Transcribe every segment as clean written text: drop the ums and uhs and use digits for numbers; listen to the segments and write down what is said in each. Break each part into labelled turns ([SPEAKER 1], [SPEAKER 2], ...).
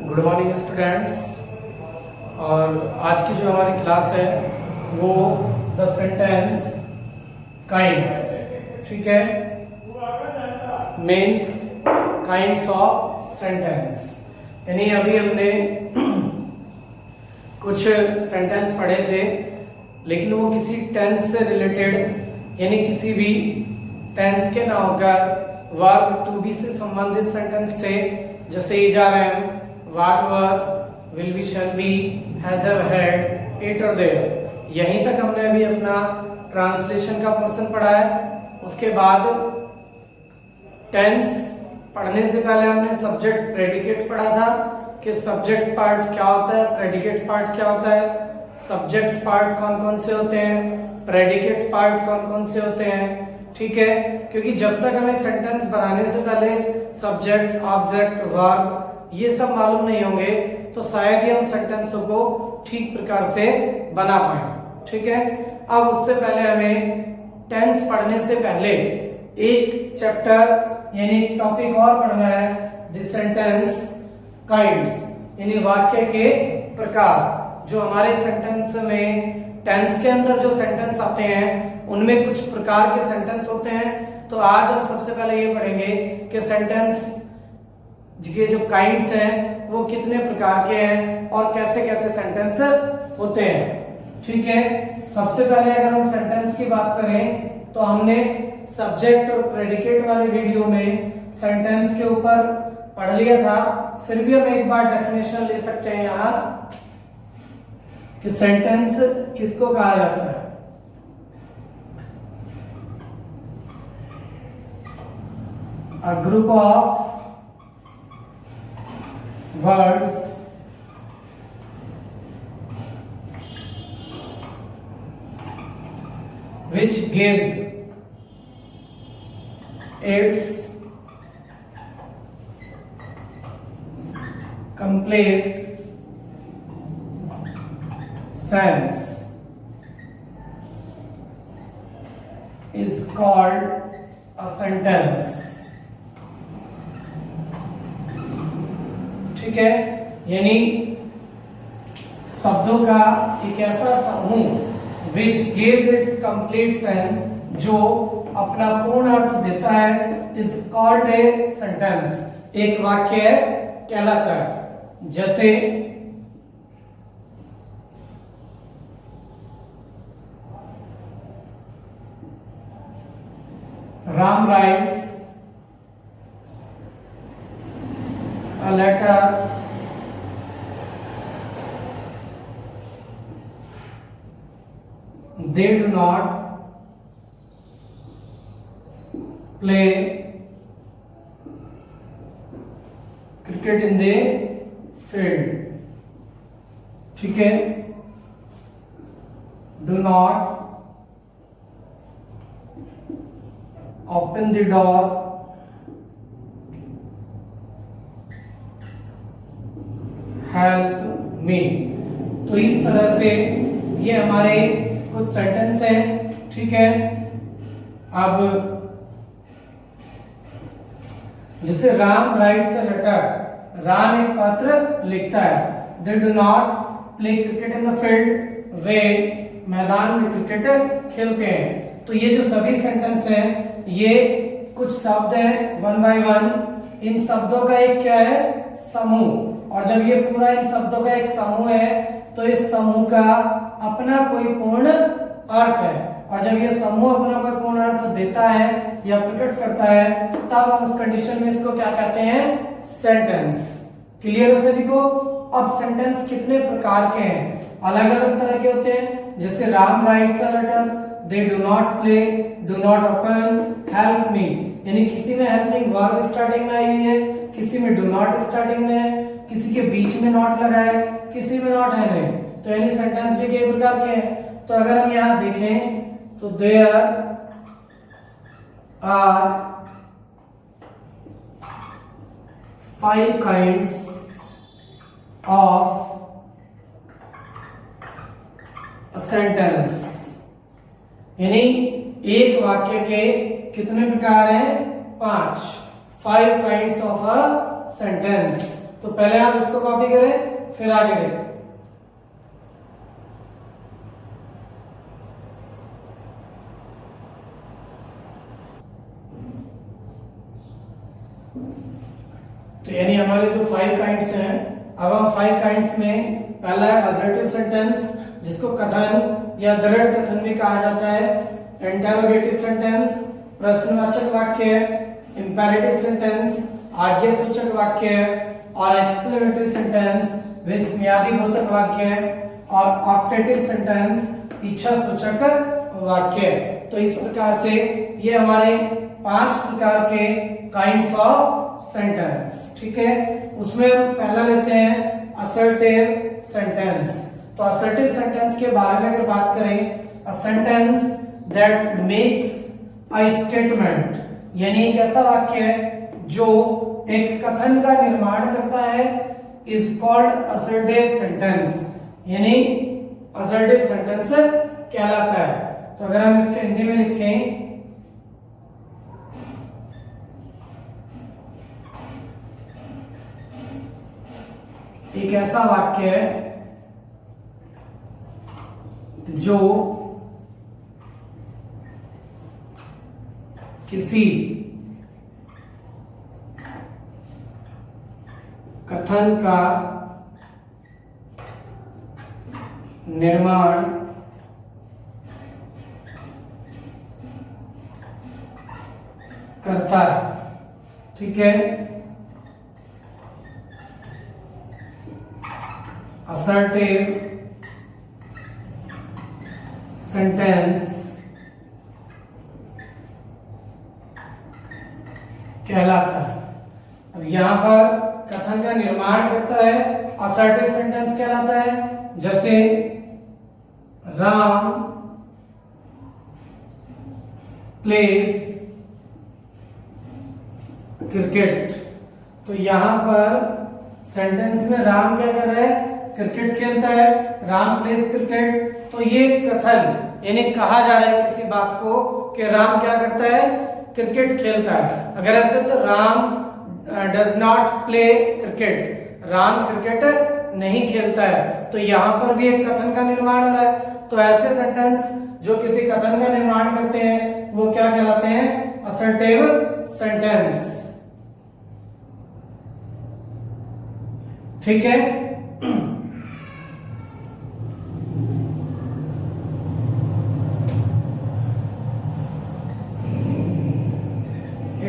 [SPEAKER 1] Good morning students. और आज की जो हमारी क्लास है वो द सेंटेंस काइंड्स, ठीक है, मीन्स काइंड्स ऑफ सेंटेंस। यानी अभी हमने कुछ सेंटेंस पढ़े थे, लेकिन वो किसी टेंस से रिलेटेड यानी किसी भी टेंस के ना होकर वर्ब टू बी से संबंधित सेंटेंस थे। जैसे is are am, was were, will be, shall be, has have had, it और देयर। यहीं तक हमने अभी अपना ट्रांसलेशन का पोर्शन पढ़ा है। उसके बाद टेंस पढ़ने से पहले हमने सब्जेक्ट प्रेडिकेट पढ़ा था कि सब्जेक्ट पार्ट क्या होता है, प्रेडिकेट पार्ट क्या होता है, सब्जेक्ट पार्ट कौन कौन से होते हैं, प्रेडिकेट पार्ट कौन कौन से होते हैं, ठीक है। क्योंकि जब तक हमें सेंटेंस बनाने से पहले सब्जेक्ट, ऑब्जेक्ट, वर्ब ये सब मालूम नहीं होंगे तो शायद ही हम सेंटेंसों को ठीक प्रकार से बना पाए, ठीक है। अब उससे पहले हमें टेंस पढ़ने से पहले एक चैप्टर यानी टॉपिक और पढ़ना है, द सेंटेंस काइंड्स यानी वाक्य के प्रकार। जो हमारे सेंटेंस में टेंस के अंदर जो सेंटेंस आते हैं उनमें कुछ प्रकार के सेंटेंस होते हैं। तो आज हम सबसे पहले ये पढ़ेंगे कि सेंटेंस के जो काइंड्स हैं वो कितने प्रकार के हैं और कैसे कैसे सेंटेंस होते हैं, ठीक है। सबसे पहले अगर हम सेंटेंस की बात करें तो हमने सब्जेक्ट और प्रेडिकेट वाले वीडियो में सेंटेंस के ऊपर पढ़ लिया था। फिर भी हम एक बार डेफिनेशन ले सकते हैं यहाँ कि सेंटेंस किसको कहा जाता है। A group of words which gives its complete sense is called a sentence, ठीक है। यानी शब्दों का एक ऐसा समूह which gives its complete sense, जो अपना पूर्ण अर्थ देता है, is called a sentence, एक वाक्य कहलाता है। जैसे Ram rights a letter they do not play cricket in the field, ठीक है। do not open the door help me. तो इस तरह से ये हमारे कुछ सेंटेंस हैं, ठीक है। अब जैसे Ram writes a letter, Ram एक पत्र लिखता है। They do not play cricket in the field, वे मैदान में क्रिकेट खेलते हैं। तो ये जो सभी सेंटेंस हैं ये कुछ शब्द हैं वन बाय वन। इन शब्दों का एक क्या है, समूह। और जब ये पूरा इन शब्दों का एक समूह है तो इस समूह का अपना कोई पूर्ण अर्थ है। और जब ये समूह अपना कोई पूर्ण अर्थ देता है या प्रकट करता है तब हम उस कंडीशन में इसको क्या कहते हैं, सेंटेंस। क्लियर है सभी को। अब सेंटेंस कितने प्रकार के हैं, अलग अलग तरह के होते हैं। जैसे Ram writes a letter, they do not play, do not open, help me. यानी किसी में हेल्पिंग वर्ब स्टार्टिंग में आई हुई है, किसी में डू नॉट स्टार्टिंग में है, किसी के बीच में नॉट लगा है, किसी में नॉट है नहीं। तो यानी सेंटेंस भी कई प्रकार के हैं। तो अगर हम यहां देखें तो there are 5 kinds of a sentence. यानी एक वाक्य के कितने प्रकार हैं, 5 काइंड्स ऑफ अ सेंटेंस। तो पहले आप इसको कॉपी करें फिर आगे देखते। तो यानी हमारे जो 5 काइंड्स हैं, अब हम 5 काइंड्स में पहला है असर्टिव सेंटेंस, जिसको कथन या दृढ़ कथन भी कहा जाता है, इंटरोगेटिव सेंटेंस प्रश्नवाचक वाक्य, इंपेरेटिव सेंटेंस आज्ञासूचक वाक्य, और एक्सक्लेमेटरी सेंटेंस विस्मयादिबोधक वाक्य, और ऑप्टेटिव सेंटेंस इच्छा सूचक वाक्य। तो इस प्रकार से ये हमारे 5 प्रकार के काइंड्स ऑफ सेंटेंस, ठीक है। उसमें हम पहला लेते हैं असर्टिव सेंटेंस। तो असर्टिव सेंटेंस के बारे में अगर बात करें, अ sentence that makes a statement, यानी एक ऐसा वाक्य है जो एक कथन का निर्माण करता है, इज कॉल्ड असर्टिव सेंटेंस, यानी असर्टिव सेंटेंस कहलाता है। तो अगर हम इसको हिंदी में लिखें, एक ऐसा वाक्य है जो किसी कथन का निर्माण करता है, ठीक है। असर्टिव सेंटेंस कहलाता है। अब यहां पर कथन का निर्माण करता है, असर्टिव सेंटेंस कहलाता है। जैसे राम प्लेज क्रिकेट, तो यहां पर सेंटेंस में राम क्या कर रहा है, क्रिकेट खेलता है, राम प्लेज क्रिकेट। तो ये कथन यानी कहा जा रहा है किसी बात को कि राम क्या करता है, क्रिकेट खेलता है। अगर ऐसे तो Ram does not play cricket, Ram cricket नहीं खेलता है, तो यहां पर भी एक कथन का निर्माण हो रहा है। तो ऐसे सेंटेंस जो किसी कथन का निर्माण करते हैं वो क्या कहलाते हैं, असर्टिव सेंटेंस, ठीक है।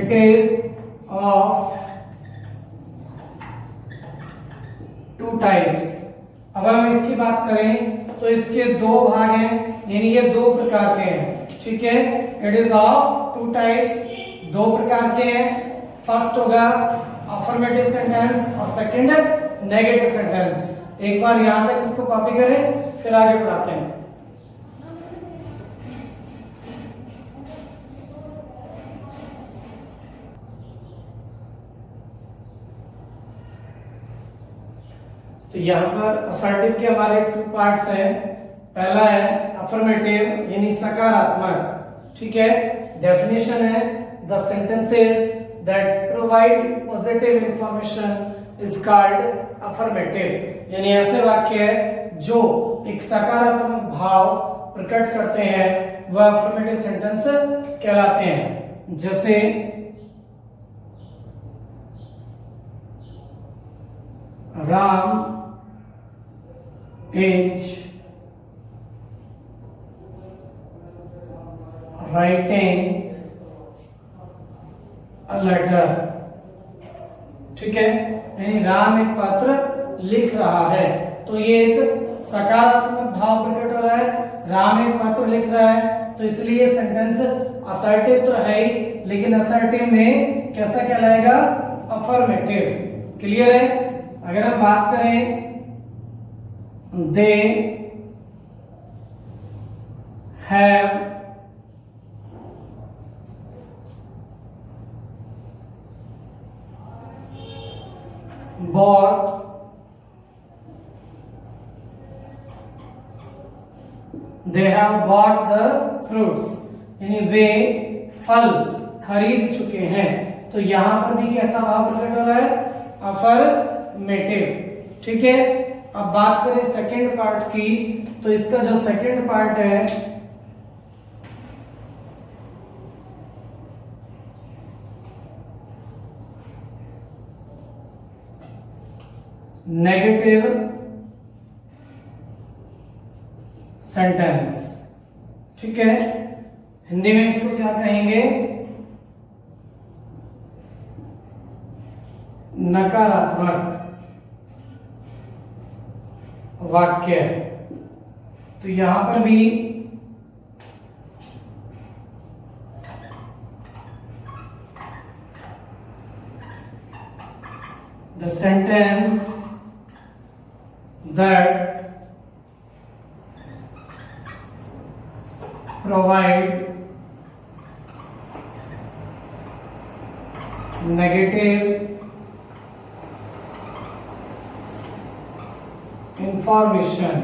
[SPEAKER 1] It is of 2 types। अब हम इसकी बात करें तो इसके 2 भाग हैं, यानी ये 2 प्रकार के हैं, ठीक है। इट इज ऑफ 2 टाइप्स, 2 प्रकार के हैं। फर्स्ट होगा अफर्मेटिव सेंटेंस और सेकंड नेगेटिव सेंटेंस। एक बार यहां तक इसको कॉपी करें फिर आगे पढ़ाते हैं। तो यहाँ पर असर्टिव के हमारे 2 पार्ट्स हैं। पहला है अफर्मेटिव यानी सकारात्मक, ठीक है। डेफिनेशन है the sentences that provide positive information is called affirmative, यानी ऐसे वाक्य है जो एक सकारात्मक भाव प्रकट करते हैं वह अफर्मेटिव सेंटेंस कहलाते हैं। जैसे Ram is writing a letter, ठीक है। यानी राम एक पत्र लिख रहा है, तो ये एक सकारात्मक भाव प्रकट हो रहा है। राम एक पत्र लिख रहा है, तो इसलिए सेंटेंस असर्टिव तो है ही, लेकिन असर्टिव में कैसा कहलाएगा, अफर्मेटिव। क्लियर है। अगर हम बात करें they have bought the fruits, यानी वे फल खरीद चुके हैं। तो यहां पर भी कैसा भाव प्रकट हो रहा है, अफर्मेटिव अफर्मेटिव। ठीक है, अब बात करें सेकंड पार्ट की, तो इसका जो सेकंड पार्ट है नेगेटिव सेंटेंस। ठीक है, हिंदी में इसको क्या कहेंगे? नकारात्मक वाक्य। तो यहां पर भी the sentence that provide negative information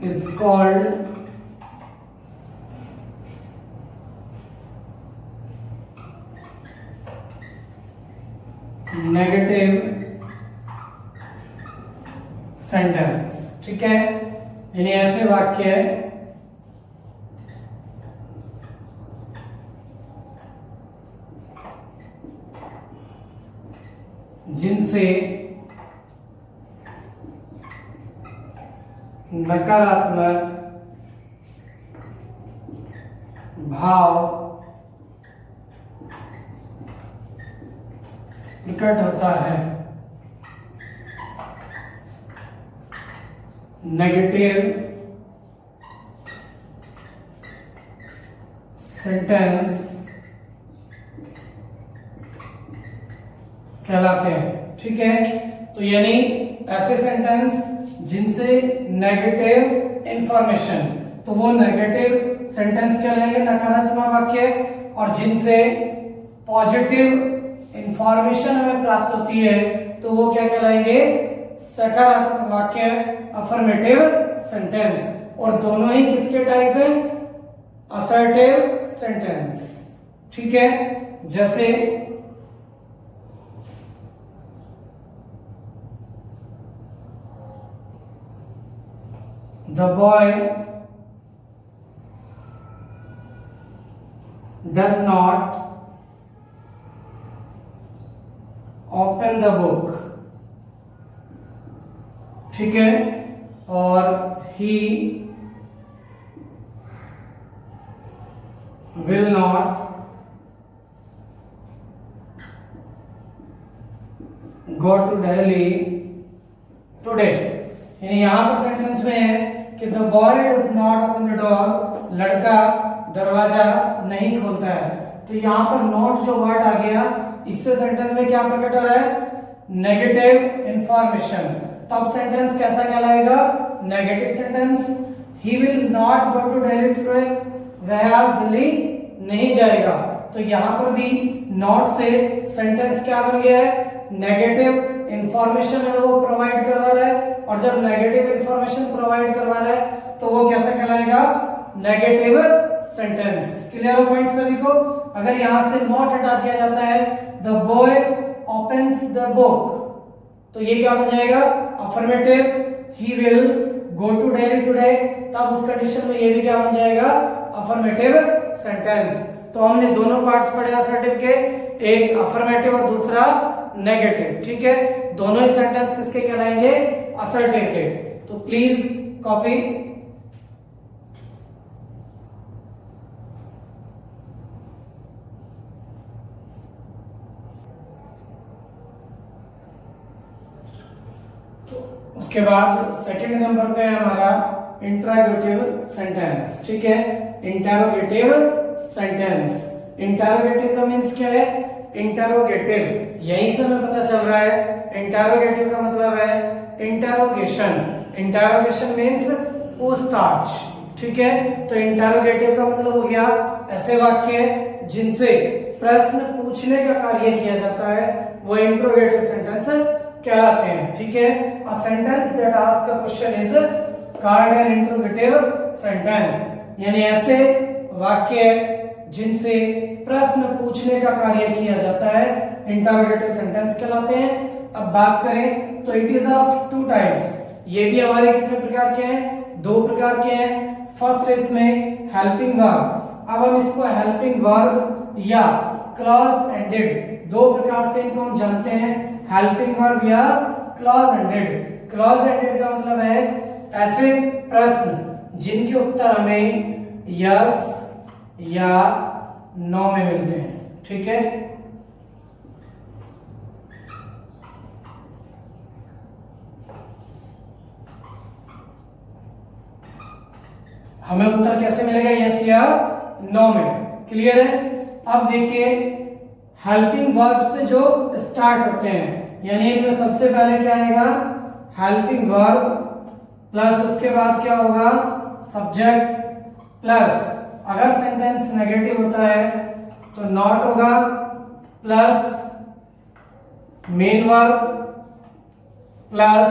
[SPEAKER 1] is called negative sentence. ठीक है, यानी ऐसे वाक्य जिनसे नकारात्मक भाव प्रकट होता है। नेगेटिव सेंटेंस कहलाते हैं। ठीक है, तो यानी ऐसे सेंटेंस जिनसे नेगेटिव इंफॉर्मेशन, तो वो नेगेटिव सेंटेंस कहलाएंगे, नकारात्मक वाक्य, और जिनसे पॉजिटिव इंफॉर्मेशन हमें प्राप्त होती है तो वो क्या कहलाएंगे? सकारात्मक वाक्य, अफर्मेटिव सेंटेंस। और दोनों ही किसके टाइप है? Assertive sentence. ठीक है, जैसे the boy does not open the book। ठीक है, और he will not go to Delhi today। यानी यहां पर सेंटेंस में है कि the boy does not open the door, लड़का दरवाजा नहीं खोलता है। तो यहां पर नॉट जो वर्ड आ गया, इससे सेंटेंस में क्या प्रकट हो रहा है? Negative information. तब सेंटेंस कैसा कहलाएगा? Negative sentence. He will not go to Delhi today, वह आज दिल्ली नहीं जाएगा। तो यहां पर भी नॉट से सेंटेंस क्या बन गया है? नेगेटिव इंफॉर्मेशन है वो प्रोवाइड करवा रहा है, और जब नेगेटिव इंफॉर्मेशन प्रोवाइड करवा रहा है तो वो कैसा कहलाएगा? Negative sentence. क्लियर हो पॉइंट सभी को? अगर यहां से नॉट हटा दिया जाता है, the boy opens the book, तो ये क्या बन जाएगा? Affirmative. He will go to Delhi today, तब उस कंडीशन में ये भी क्या बन जाएगा? Affirmative sentence. तो हमने दोनों पार्ट्स पढ़े असर्टिव के, एक अफर्मेटिव और दूसरा नेगेटिव। ठीक है, दोनों ही सेंटेंस किसके कहलाएंगे? असर्टिव के। तो प्लीज कॉपी। तो उसके बाद सेकंड नंबर पे है हमारा इंटरोगेटिव सेंटेंस। ठीक है, इंटरोगेटिव सेंटेंस। इंटरोगेटिव का मीन्स क्या है? इंटरोगेटिव, यहीं से हमें पता चल रहा है। इंटरोगेटिव का मतलब है इंटरोगेशन। इंटरोगेशन मीन्स पूछताछ। ठीक है, तो इंटरोगेटिव का मतलब हो गया ऐसे वाक्य जिनसे प्रश्न पूछने का कार्य किया जाता है, वो इंटरोगेटिव सेंटेंस कहलाते हैं। ठीक है, अ sentence that ask a question is called an interrogative sentence. यानी ऐसे वाक्य जिनसे प्रश्न पूछने का कार्य किया जाता है इंटरोगेटिव सेंटेंस कहलाते हैं। अब बात करें तो it is of two types, ये भी हमारे कितने प्रकार के हैं, दो प्रकार के हैं। फर्स्ट इसमें हेल्पिंग वर्ब, अब हम इसको हेल्पिंग वर्ब या क्लॉज एंडेड दो प्रकार से इनको हम जानते हैं, हेल्पिंग वर्ब या क्लॉज एंडेड। क्लॉज एंडेड का मतलब है ऐसे प्रश्न जिनके उत्तर हमें यस या नो में मिलते हैं, ठीक है। हमें उत्तर कैसे मिलेगा, यस या नो में, क्लियर है। अब देखिए हेल्पिंग वर्ब से जो स्टार्ट होते हैं, यानी इनमें सबसे पहले क्या आएगा, हेल्पिंग वर्ब प्लस उसके बाद क्या होगा, सब्जेक्ट प्लस अगर सेंटेंस नेगेटिव होता है तो नॉट होगा, plus main verb plus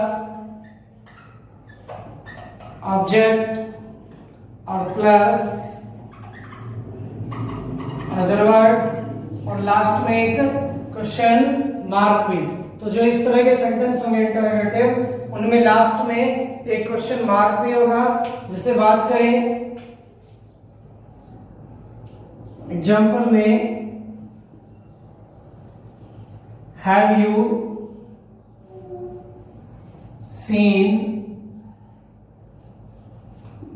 [SPEAKER 1] object और प्लस अदर वर्ड्स और लास्ट में एक क्वेश्चन मार्क भी। तो जो इस तरह के सेंटेंस होंगे इंटरोगेटिव, उनमें लास्ट में एक क्वेश्चन मार्क भी होगा। जैसे बात करें एग्जाम्पल में, have you seen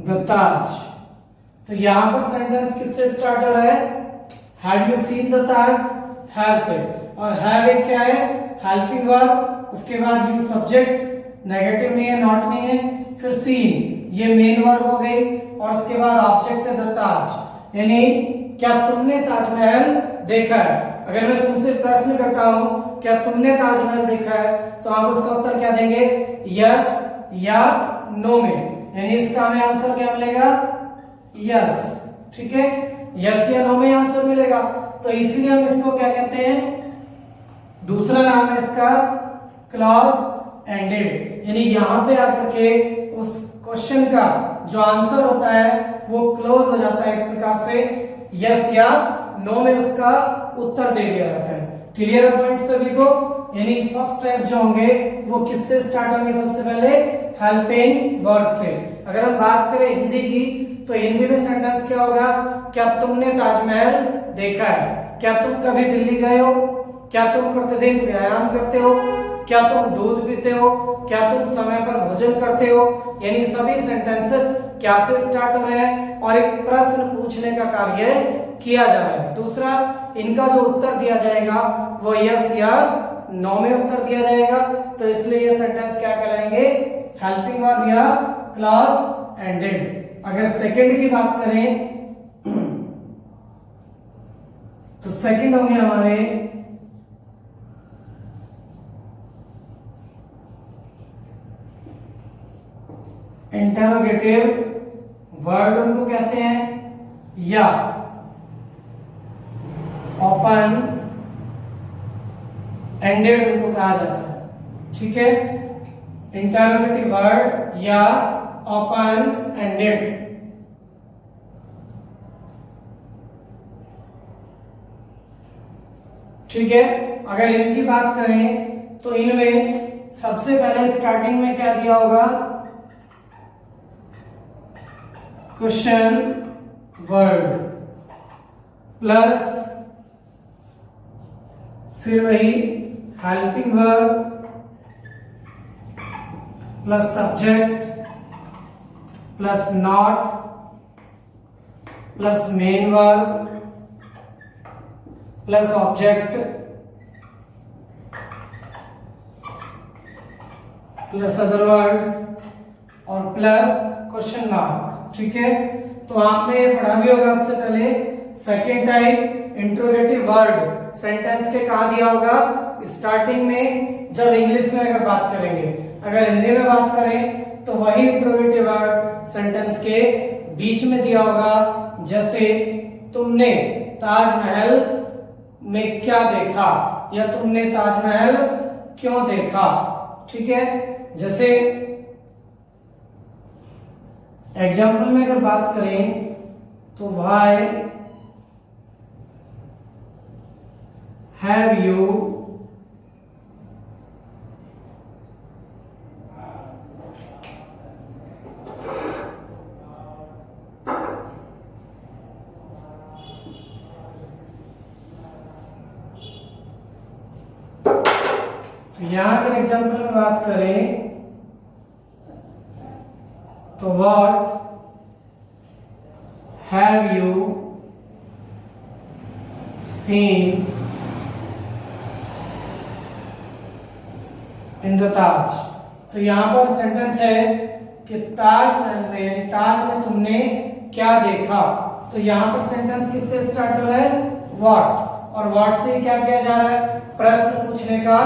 [SPEAKER 1] the Taj, तो यहां पर सेंटेंस किससे स्टार्ट हो रहा है, have you seen the Taj, have से, और हैव एक क्या है, हेल्पिंग वर्ब, उसके बाद यू सब्जेक्ट, नेगेटिव नहीं है, नॉट नहीं है, फिर सीन ये मेन वर्ब हो गई, और उसके बाद ऑब्जेक्ट है द ताज, यानी क्या तुमने ताजमहल देखा है। अगर मैं तुमसे प्रश्न करता हूं क्या तुमने ताजमहल देखा है, तो आप उसका उत्तर क्या देंगे, यस या नो में, यानी इसका हमें आंसर क्या मिलेगा, यस, ठीक है, यस या नो में आंसर मिलेगा। तो इसलिए हम इसको क्या कहते हैं, दूसरा नाम है इसका क्लॉज एंडेड, यानी यहां पे आकर के उस क्वेश्चन का जो आंसर होता है वो क्लोज हो जाता है, एक प्रकार से यस या नो में उसका उत्तर दे दिया जाता है। क्लियर पॉइंट सभी को, यानी फर्स्ट टाइप जो होंगे वो किससे स्टार्ट होंगे, सबसे पहले हेल्पिंग वर्ब से। अगर हम बात करें हिंदी की, तो हिंदी में सेंटेंस क्या होगा, क्या तुमने ताजमहल देखा है, क्या तुम कभी दिल्ली गए हो, क्या तुम प्रतिदिन व्यायाम करते हो, क्या तुम दूध पीते हो, क्या तुम समय पर भोजन करते हो, यानी सभी सेंटेंस क्या से स्टार्ट हो रहे हैं और एक प्रश्न पूछने का कार्य किया जा रहा है। दूसरा, इनका जो उत्तर दिया जाएगा वो यस या नो में उत्तर दिया जाएगा, तो इसलिए ये सेंटेंस क्या कहलाएंगे, हेल्पिंग वर्ब या क्लॉज एंडेड। अगर सेकंड की बात करें तो सेकंड होंगे हमारे इंटरोगेटिव वर्ड, उनको कहते हैं या ओपन एंडेड उनको कहा जाता है, ठीक है, इंटरोगेटिव वर्ड या ओपन एंडेड। ठीक है, अगर इनकी बात करें तो इनमें सबसे पहले स्टार्टिंग में क्या दिया होगा, क्वेश्चन वर्ड प्लस फिर वही helping verb plus subject plus not plus main verb plus object plus other words और प्लस क्वेश्चन मार्क। ठीक है, तो आपने ये पढ़ा भी होगा आपसे पहले, second type interrogative word sentence के कहा दिया होगा स्टार्टिंग में, जब इंग्लिश में अगर बात करेंगे। अगर हिंदी में बात करें तो वही इंट्रोगेटिव वर्ड सेंटेंस के बीच में दिया होगा, जैसे तुमने ताजमहल में क्या देखा या तुमने ताजमहल क्यों देखा। ठीक है, जैसे एग्जाम्पल में अगर बात करें तो व्हाई हैव यू यहां के एग्जाम्पल में बात करें तो what have you seen in the Taj. तो यहां पर सेंटेंस है कि ताजमहल में यानी ताज में तुमने क्या देखा। तो यहां पर सेंटेंस किससे स्टार्ट हो रहा है, व्हाट, और व्हाट से क्या किया जा रहा है, प्रश्न पूछने का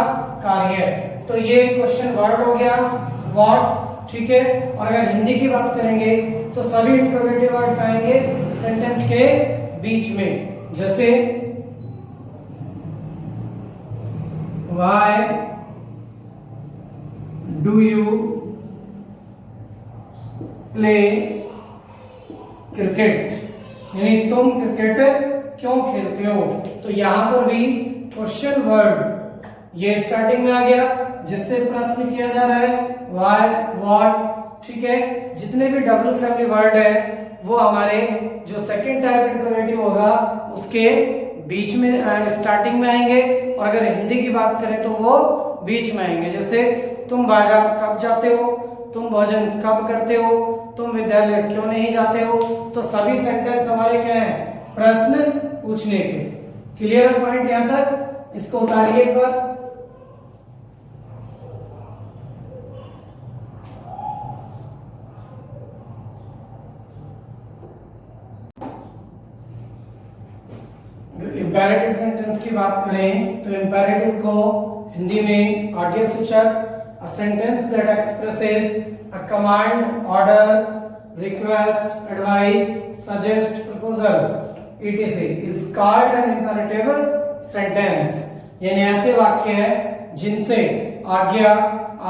[SPEAKER 1] कार्य है। तो ये क्वेश्चन वर्ड हो गया व्हाट, ठीक है। और अगर हिंदी की बात करेंगे तो सभी इंट्रोगेटिव वर्ड आएंगे सेंटेंस के बीच में, जैसे why do you play cricket, यानी तुम क्रिकेट क्यों खेलते हो। तो यहां पर भी क्वेश्चन वर्ड ये स्टार्टिंग में आ गया जिससे प्रश्न किया जा रहा है व्हाई, व्हाट, ठीक है। जितने भी डब्ल्यू फैमिली वर्ड है वो हमारे जो सेकंड टाइप इंट्रोगेटिव होगा उसके बीच में स्टार्टिंग में आएंगे, और अगर हिंदी की बात करें तो वो बीच में आएंगे। जैसे तुम बाजार कब जाते हो, तुम भोजन कब करते हो, तुम विद्यालय क्यों नहीं जाते हो। तो सभी सेंटेंस हमारे क्या है, प्रश्न पूछने के। क्लियर है पॉइंट यहां तक, इसको उतारिए एक बार। इंपेरेटिव सेंटेंस की बात करें तो इंपेरेटिव को हिंदी में आज्ञा सूचक, a sentence that expresses a command, order, request, advice, suggest, proposal, etc. is called an imperative sentence। यानी ऐसे वाक्य हैं जिनसे आज्ञा,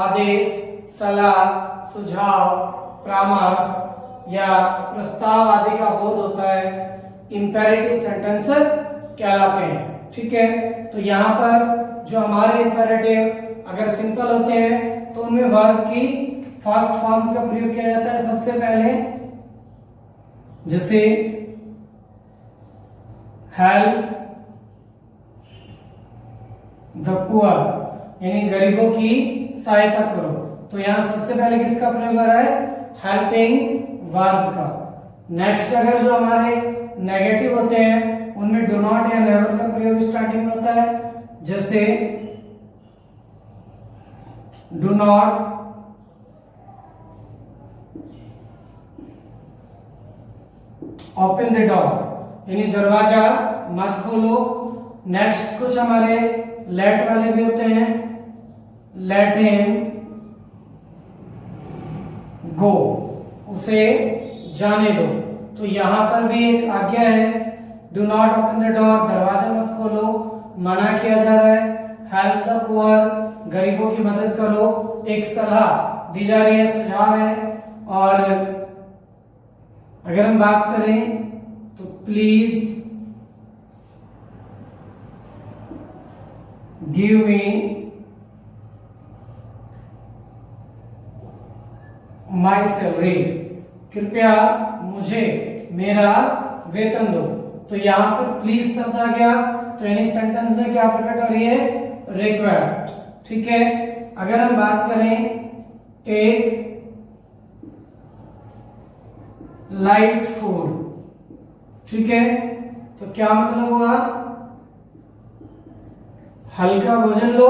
[SPEAKER 1] आदेश, सलाह, सुझाव, परामर्श या प्रस्ताव आदि का बोध होता है, इंपेरेटिव सेंटेंस कहलाते हैं, ठीक है। तो यहाँ पर जो हमारे इंपेरेटिव अगर सिंपल होते हैं तो उनमें वर्ब की फर्स्ट फॉर्म का प्रयोग किया जाता है सबसे पहले, जैसे हेल्प द पुअर, यानी गरीबों की सहायता करो। तो यहां सबसे पहले किसका प्रयोग हो रहा है, हेल्पिंग वर्ब का। नेक्स्ट अगर जो हमारे नेगेटिव होते हैं उनमें डू नॉट या नेवर का प्रयोग स्टार्टिंग में होता है, जैसे do not open the door, यानी दरवाजा मत खोलो। नेक्स्ट कुछ हमारे लेट वाले भी होते हैं, लेट हिम गो, उसे जाने दो। तो यहां पर भी एक आज्ञा है, do not open the door, दरवाजा मत खोलो, मना किया जा रहा है। हेल्प द पुअर, गरीबों की मदद करो, एक सलाह दी जा रही है, सुझाव है। और अगर हम बात करें तो please give me my salary, कृपया मुझे मेरा वेतन दो। तो यहां पर प्लीज शब्द आ गया, तो यानी सेंटेंस में क्या प्रकट हो रही है, रिक्वेस्ट, ठीक है। अगर हम बात करें टेक लाइट फूड, ठीक है, तो क्या मतलब हुआ, हल्का भोजन लो,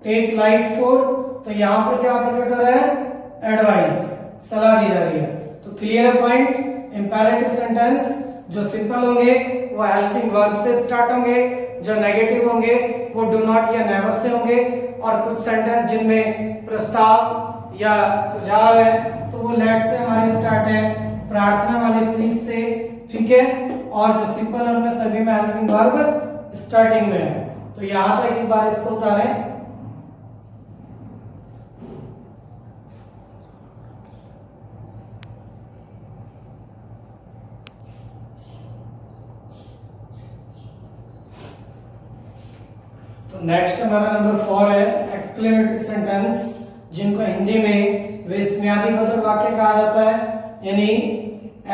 [SPEAKER 1] टेक लाइट फूड। तो यहां पर क्या प्रकट हो रहा है, एडवाइस, सलाह दी जा रही है। तो क्लियर है पॉइंट। इंपेरेटिव सेंटेंस जो सिंपल होंगे वो हेल्पिंग वर्ब से स्टार्ट होंगे, जो नेगेटिव होंगे वो डू नॉट या नेवर से होंगे, और कुछ सेंटेंस जिनमें प्रस्ताव या सुझाव है तो वो लेट से हमारे स्टार्ट है, प्रार्थना वाले प्लीज से, ठीक है। और जो सिंपल है उनमें सभी में हेल्पिंग वर्ब स्टार्टिंग में है। तो यहां तक एक बार इसको उतारें। तो नेक्स्ट हमारा नंबर 4 है एक्सक्लेमेटरी सेंटेंस, जिनको हिंदी में विस्मयादिबोधक वाक्य कहा जाता है, यानी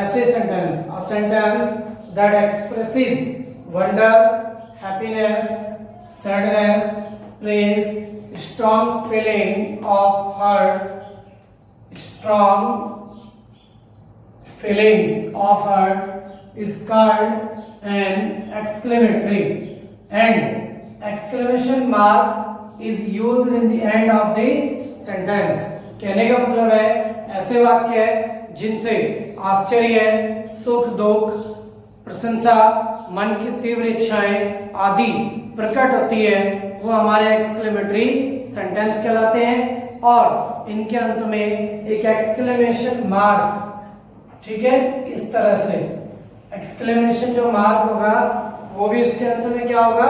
[SPEAKER 1] ऐसे sentence, a sentence that expresses wonder, happiness, sadness, praise, strong feeling of hurt, strong feelings of hurt is called an exclamatory, and exclamation mark is used in the end of the sentence. कहने का मतलब है ऐसे वाक्य जिनसे आश्चर्य, सुख, दुख, प्रशंसा, मन की तीव्र इच्छाएं आदि प्रकट होती है, वो हमारे एक्सक्लेमेटरी सेंटेंस कहलाते हैं। और इनके अंत में एक एक्सक्लेमेशन मार्क, ठीक है, इस तरह से एक्सक्लेमेशन जो मार्क होगा वो भी इसके अंत में क्या होगा,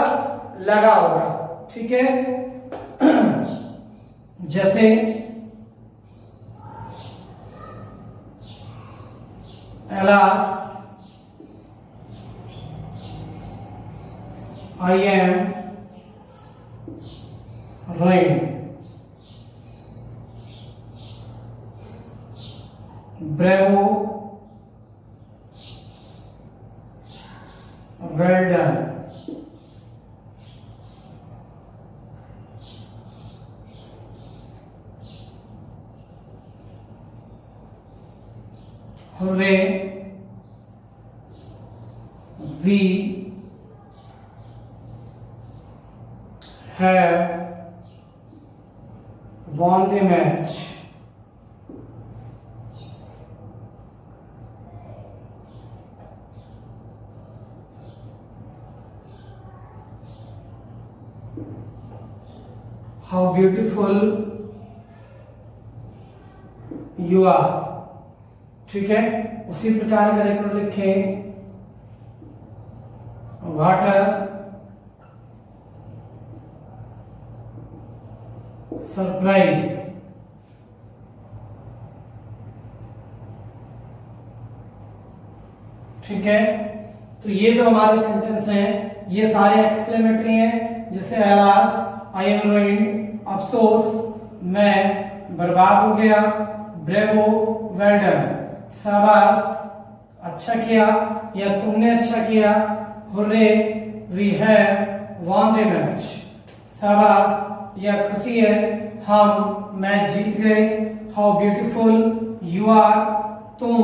[SPEAKER 1] लगा होगा, ठीक है। जैसे alas I am ruined, bravo, well done, hooray, we have won the match, how beautiful you are, ठीक है। उसी प्रकार अगर एक और लिखें वाटर सरप्राइज, ठीक है। तो ये जो हमारे सेंटेंस हैं ये सारे एक्सक्लेमेटरी हैं, जैसे एलास आई एम रूइंड, अफसोस मैं बर्बाद हो गया, ब्रेवो वेल डन शाबाश अच्छा किया या तुमने अच्छा किया, hurray we have won the match शाबाश या खुशी है हम मैच जीत गए, हाउ ब्यूटीफुल यू आर तुम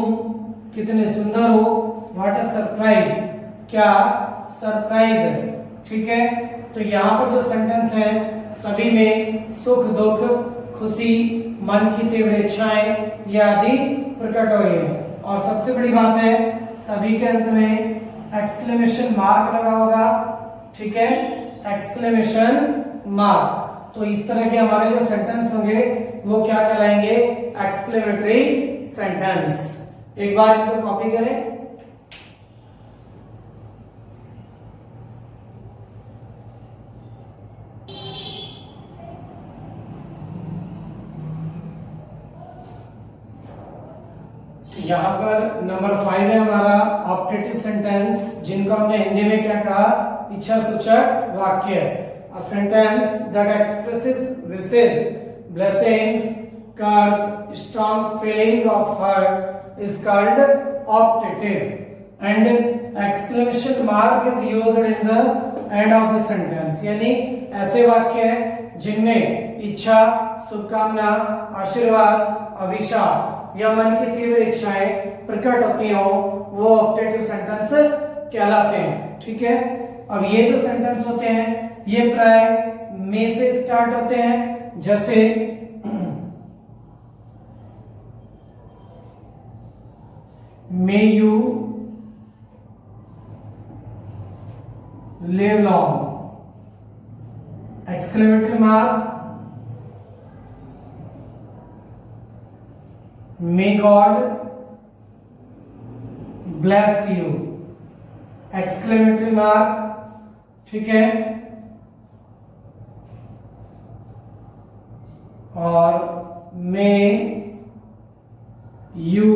[SPEAKER 1] कितने सुंदर हो, व्हाट अ सरप्राइज क्या सरप्राइज है, ठीक है। तो यहाँ पर जो सेंटेंस है सभी में सुख दुख खुशी मन की तीव्र इच्छाएं ये आदि प्रकट हो रही है। और सबसे बड़ी बात है सभी के अंत में एक्सक्लेमेशन मार्क लगा होगा, ठीक है, एक्सक्लेमेशन मार्क। तो इस तरह के हमारे जो सेंटेंस होंगे वो क्या कहलाएंगे, एक्सक्लेमेटरी सेंटेंस। एक बार इनको कॉपी करें। यहाँ पर नंबर 5 है हमारा ऑप्टेटिव सेंटेंस, जिनको हमने हिंदी में क्या कहा, इच्छा सूचक वाक्य। A sentence that expresses wishes, blessings, curse, strong feeling of hurt is called optative and exclamation mark is used in the end of the sentence. यानी ऐसे वाक्य हैं जिनमें इच्छा, शुभकामना, आशीर्वाद, अभिशाप या मन की तीव्र इच्छाएं प्रकट होती हो वो ऑप्टेटिव सेंटेंस कहलाते हैं, ठीक है। अब ये जो सेंटेंस होते हैं ये प्राय में से स्टार्ट होते हैं, जैसे may you live long, exclamatory mark, May God bless you, exclamatory mark, ठीक है। और may you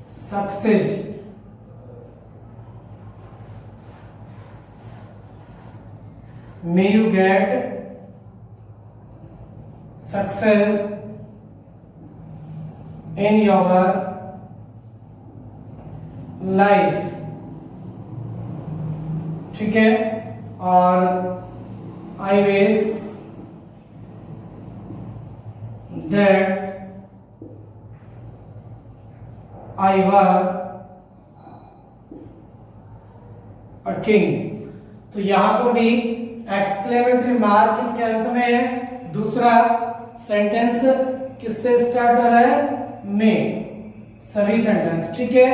[SPEAKER 1] succeed, may you get success in your life. ठीक है, और I wish that I were a king. तो यहां पर भी एक्सक्लेमेटरी मार्क इनके अंत में है। दूसरा सेंटेंस किससे स्टार्ट हो रहा है? मे, सभी सेंटेंस। ठीक है,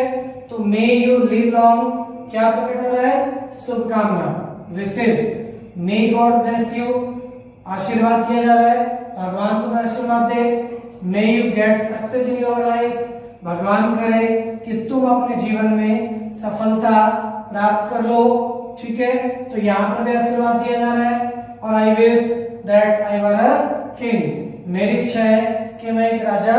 [SPEAKER 1] तो मे यू लिव लॉन्ग क्या प्रकट हो रहा है? शुभकामना, विशेष। मे गॉड ब्लेस यू, आशीर्वाद दिया जा रहा है, भगवान तुम्हें आशीर्वाद दे। May you get success in your life, भगवान करे कि तुम अपने जीवन में सफलता प्राप्त कर लो। ठीक है, तो यहाँ पर भी आशीर्वाद दिया जा रहा है। और I wish that I were a king, मेरी इच्छा है कि मैं एक राजा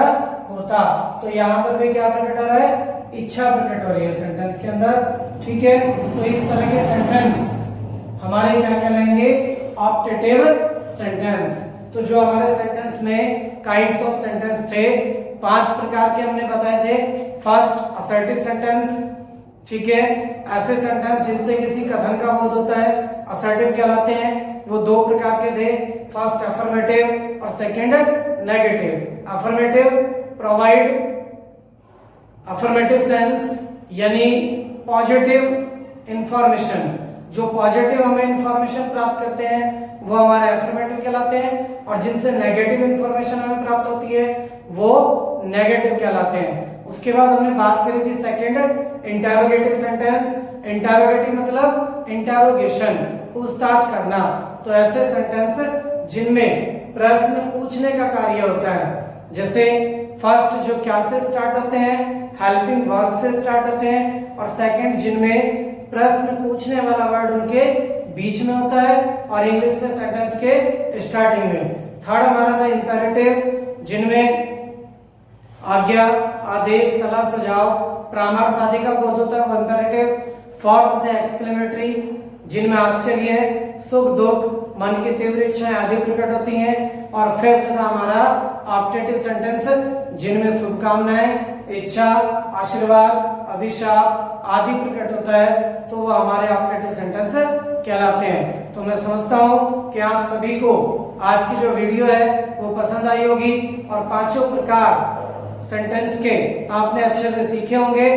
[SPEAKER 1] होता। तो यहाँ पर भी क्या प्रकट हो रहा है? इच्छा प्रकट हो रही है सेंटेंस के अंदर। ठीक है, तो इस तरह के सेंटेंस हमारे क्या कहलाएंगे? Optative sentence. तो जो हमारे सेंटेंस में काइंड्स ऑफ सेंटेंस थे, 5 प्रकार के हमने बताए थे। First assertive sentence. ठीक है, ऐसे सेंटेंस जिनसे किसी कथन का बोध होता है असर्टिव कहलाते हैं। वो 2 प्रकार के थे, फर्स्ट अफर्मेटिव और second negative. Affirmative provide affirmative sense, यानी पॉजिटिव इंफॉर्मेशन। जो पॉजिटिव हमें इंफॉर्मेशन प्राप्त करते हैं वो हमारे अफर्मेटिव कहलाते हैं, और जिनसे नेगेटिव इंफॉर्मेशन हमें प्राप्त होती है वो नेगेटिव कहलाते हैं। उसके बाद हमने बात करी थी सेकंड इंटरोगेटिव सेंटेंस। इंटरोगेटिव मतलब इंटरोगेशन, पूछताछ करना। तो ऐसे सेंटेंस जिनमें प्रश्न पूछने का कार्य होता है, जैसे फर्स्ट जो क्या से स्टार्ट होते हैं, हेल्पिंग वर्ब से स्टार्ट होते हैं, और सेकंड जिनमें प्रश्न पूछने वाला वर्ड उनके बीच में होता है और इंग्लिश में सेंटेंस के स्टार्टिंग में। थर्ड हमारा था इंपेरेटिव, जिनमें आज्ञा, आदेश, सलाह, सुझाव, परामर्श आदि का बोध होता है, वो इंपेरेटिव। फोर्थ थे एक्सक्लेमेटरी, जिनमें आश्चर्य, सुख, दुख, मन की तीव्र इच्छाएं आदि प्रकट होती हैं। और फिफ्थ था हमारा ऑप्टेटिव सेंटेंस, जिनमें शुभकामनाएं, इच्छा, आशीर्वाद, अभिशाप आदि प्रकट होता है, तो वो हमारे ऑप्टेटिव सेंटेंस कहलाते हैं। तो मैं समझता हूं कि आप सभी को आज की जो वीडियो है वो पसंद आई होगी, और 5 प्रकार सेंटेंस के आपने अच्छे से सीखे होंगे।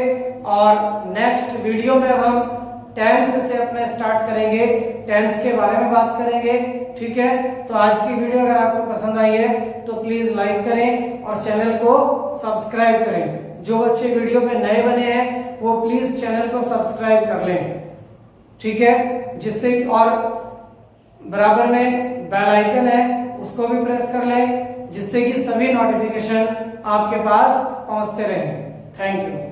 [SPEAKER 1] और नेक्स्ट वीडियो में अब हम टेंस से अपना स्टार्ट करेंगे, टेंस के बारे में बात करेंगे। ठीक है, तो आज की वीडियो अगर आपको पसंद आई है तो प्लीज लाइक करें और चैनल को सब्सक्राइब करें। जो बच्चे वीडियो पे नए बने हैं वो प्लीज चैनल को सब्सक्राइब कर लें। ठीक है, जिससे, और बराबर में बेल आइकन है उसको भी प्रेस कर लें, जिससे कि सभी नोटिफिकेशन आपके पास पहुंचते रहें। Thank you.